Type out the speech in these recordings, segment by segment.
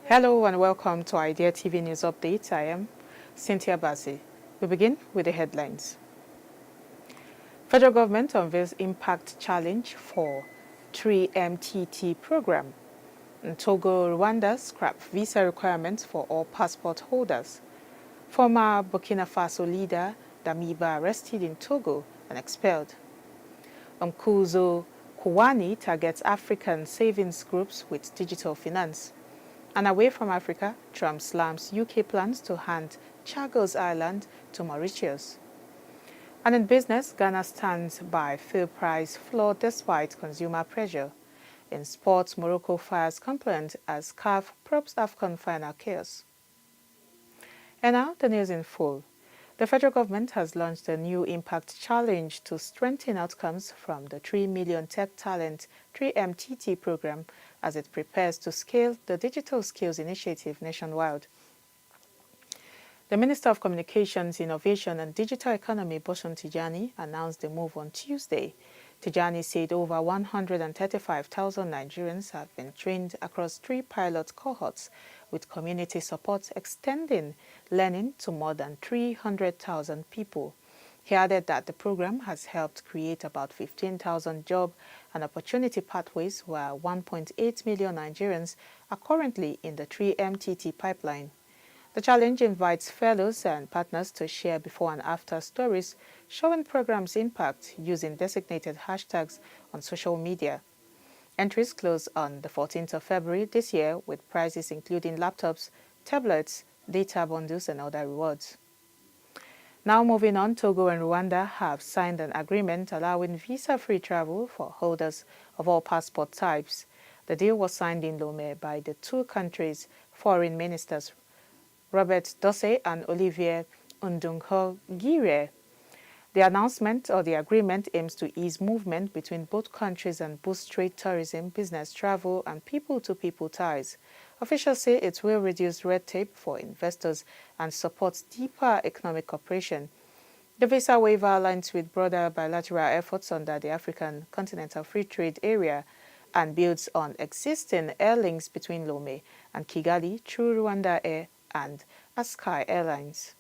Hello and welcome to Idea TV News Update. I am Cynthia Bassi. We begin with the headlines. Federal government unveils impact challenge for 3MTT program. And Togo, Rwanda scrap visa requirements for all passport holders. Former Burkina Faso leader DAMIBA arrested in Togo and expelled. MKUZO KUWANI targets African savings groups with digital finance. And away from Africa, Trump slams UK plans to hand CHAGOS Island to Mauritius. And in business, Ghana stands by fuel price floor despite consumer pressure. In sports, Morocco fires complaint as CAF probes AFCON final chaos. And now the news in full. The federal government has launched a new impact challenge to strengthen outcomes from the 3 Million Tech Talent 3MTT program as it prepares to scale the Digital Skills Initiative nationwide. The Minister of Communications, Innovation and Digital Economy, Bosun Tijani, announced the move on Tuesday. Tijani said over 135,000 Nigerians have been trained across 3 pilot cohorts, with community support extending learning to more than 300,000 people. He added that the program has helped create about 15,000 job and opportunity pathways, while 1.8 million Nigerians are currently in the 3MTT pipeline. The challenge invites fellows and partners to share before and after stories showing programs' impact using designated hashtags on social media. Entries close on the 14th of February this year with prizes including laptops, tablets, data bundles and other rewards. Now moving on, Togo and Rwanda have signed an agreement allowing visa-free travel for holders of all passport types. The deal was signed in Lomé by the 2 countries' foreign ministers, Robert Dosse and Olivier Ndungho-Gire. The announcement or the agreement aims to ease movement between both countries and boost trade, tourism, business travel and people-to-people ties. Officials say it will reduce red tape for investors and support deeper economic cooperation. The visa waiver aligns with broader bilateral efforts under the African Continental Free Trade Area and builds on existing air links between Lomé and Kigali through Rwanda Air and Sky Airlines.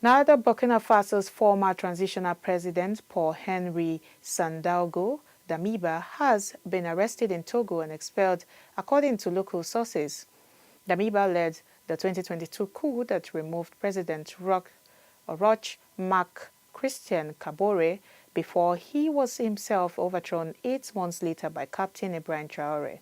Now, Burkina Faso's former transitional president, Paul-Henri Sandaogo DAMIBA, has been arrested in Togo and expelled, according to local sources. DAMIBA led the 2022 coup that removed President Roch Marc Christian Kabore before he was himself overthrown 8 months later by Captain Ibrahim Traoré.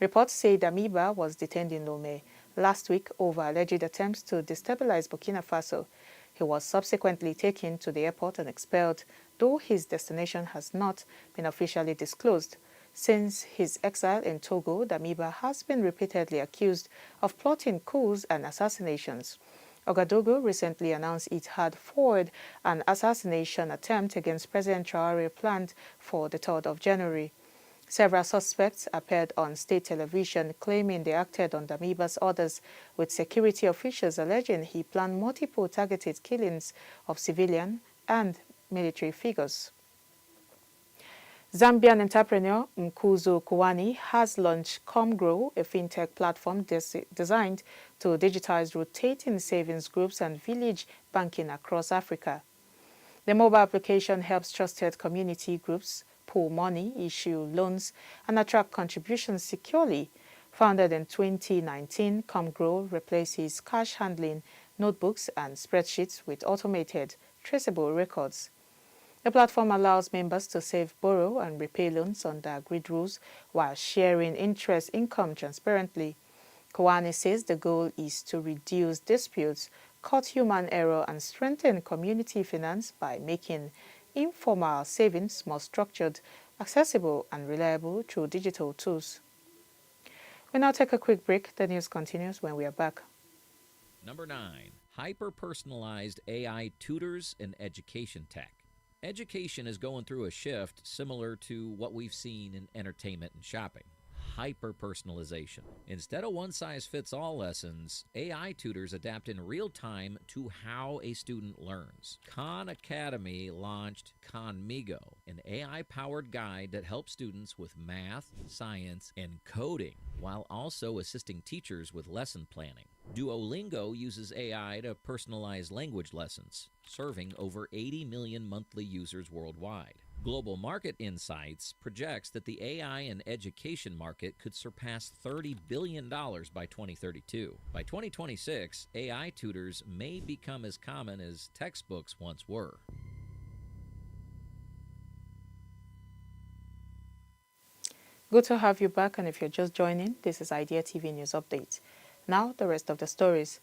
Reports say DAMIBA was detained in Lomé last week over alleged attempts to destabilize Burkina Faso. He was subsequently taken to the airport and expelled, though his destination has not been officially disclosed. Since his exile in Togo, DAMIBA has been repeatedly accused of plotting coups and assassinations. Ouagadougou recently announced it had foiled an assassination attempt against President Traoré planned for the 3rd of January. Several suspects appeared on state television claiming they acted on DAMIBA's orders, with security officials alleging he planned multiple targeted killings of civilian and military figures. Zambian entrepreneur MKUZO KUWANI has launched ComGrow, a fintech platform designed to digitize rotating savings groups and village banking across Africa. The mobile application helps trusted community groups pool money, issue loans, and attract contributions securely. Founded in 2019, ComGrow replaces cash handling, notebooks, and spreadsheets with automated, traceable records. The platform allows members to save, borrow, and repay loans under agreed rules while sharing interest income transparently. KUWANI says the goal is to reduce disputes, cut human error, and strengthen community finance by making informal savings more structured, accessible, and reliable through digital tools. We'll now take a quick break. The news continues when we are back. Number 9. Hyper-personalized AI tutors and education tech. Education is going through a shift similar to what we've seen in entertainment and shopping. hyper-personalization. Instead of one-size-fits-all lessons, AI tutors adapt in real time to how a student learns. Khan Academy launched KhanMigo, an AI-powered guide that helps students with math, science, and coding, while also assisting teachers with lesson planning. Duolingo uses AI to personalize language lessons, serving over 80 million monthly users worldwide. Global Market Insights projects that the AI and education market could surpass $30 billion by 2032. By 2026, AI tutors may become as common as textbooks once were. Good to have you back, and if you're just joining, this is Idea TV News Update. Now, the rest of the stories.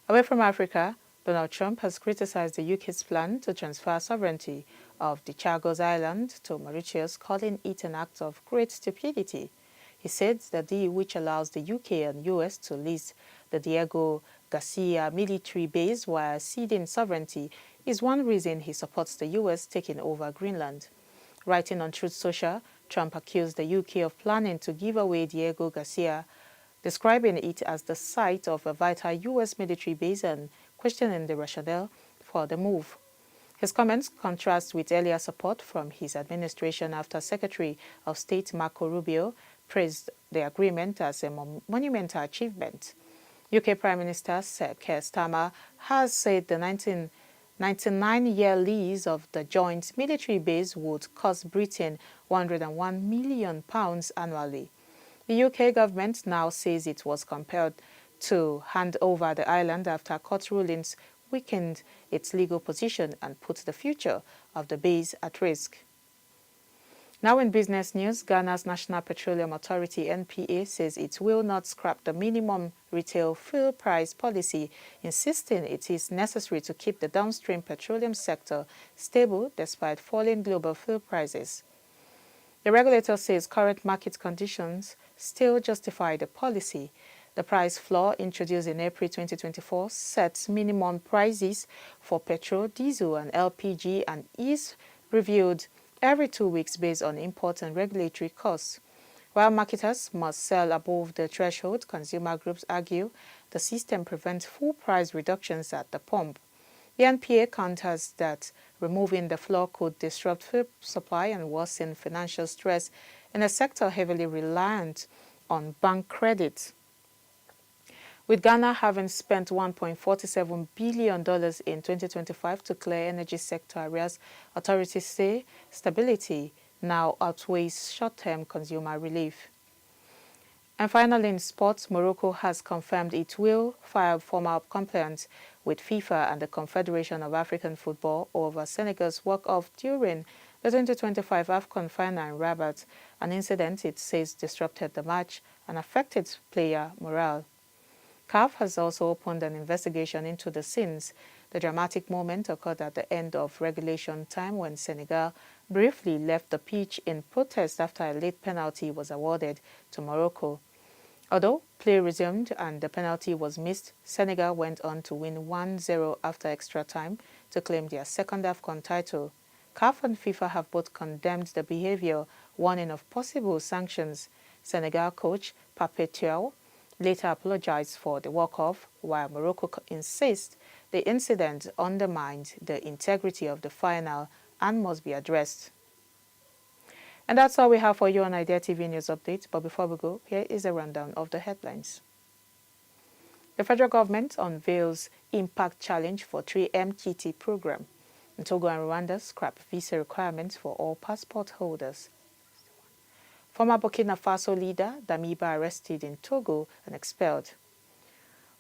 Away from Africa, Donald Trump has criticized the UK's plan to transfer sovereignty of the Chagos Island to Mauritius, calling it an act of great stupidity. He said the deal, which allows the UK and US to lease the Diego Garcia military base while ceding sovereignty, is one reason he supports the US taking over Greenland. Writing on Truth Social, Trump accused the UK of planning to give away Diego Garcia, describing it as the site of a vital U.S. military base and questioning the rationale for the move. His comments contrast with earlier support from his administration after Secretary of State Marco Rubio praised the agreement as a monumental achievement. UK Prime Minister Sir Keir Starmer has said the 1999-year lease of the joint military base would cost Britain £101 million annually. The UK government now says it was compelled to hand over the island after court rulings weakened its legal position and put the future of the base at risk. Now in business news, Ghana's National Petroleum Authority (NPA) says it will not scrap the minimum retail fuel price policy, insisting it is necessary to keep the downstream petroleum sector stable despite falling global fuel prices. The regulator says current market conditions still justify the policy. The price floor introduced in April 2024 sets minimum prices for petrol, diesel and LPG and is reviewed every 2 weeks based on import and regulatory costs. While marketers must sell above the threshold, consumer groups argue the system prevents full price reductions at the pump. The NPA counters that removing the floor could disrupt food supply and worsen financial stress in a sector heavily reliant on bank credit. With Ghana having spent $1.47 billion in 2025 to clear energy sector arrears, authorities say stability now outweighs short-term consumer relief. And finally, in sports, Morocco has confirmed it will file formal complaints with FIFA and the Confederation of African Football over Senegal's walk-off during the 2025 AFCON final in Rabat, an incident it says disrupted the match and affected player morale. CAF has also opened an investigation into the scenes. The dramatic moment occurred at the end of regulation time when Senegal briefly left the pitch in protest after a late penalty was awarded to Morocco. Although play resumed and the penalty was missed, Senegal went on to win 1-0 after extra time to claim their second AFCON title. CAF and FIFA have both condemned the behavior, warning of possible sanctions. Senegal coach Pape Thiaw later apologized for the walk-off, while Morocco insists the incident undermined the integrity of the final and must be addressed. And that's all we have for you on Idea TV News Update. But before we go, here is a rundown of the headlines. The federal government unveils impact challenge for 3MTT program. And TOGO and Rwanda scrap visa requirements for all passport holders. Former Burkina Faso leader DAMIBA arrested in Togo and expelled.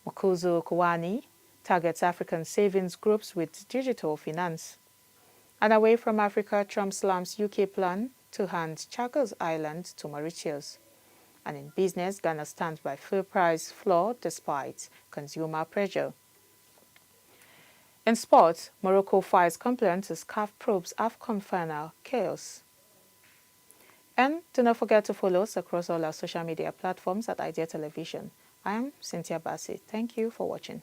MKUZO KUWANI targets African savings groups with digital finance. And away from Africa, Trump slams UK plan to hand CHAGOS Island to Mauritius. And in business, Ghana stands by fuel price floor despite consumer pressure. In sports, Morocco files complaints as CAF probes AFCON final chaos. And do not forget to follow us across all our social media platforms at Idea Television. I am Cynthia Bassi. Thank you for watching.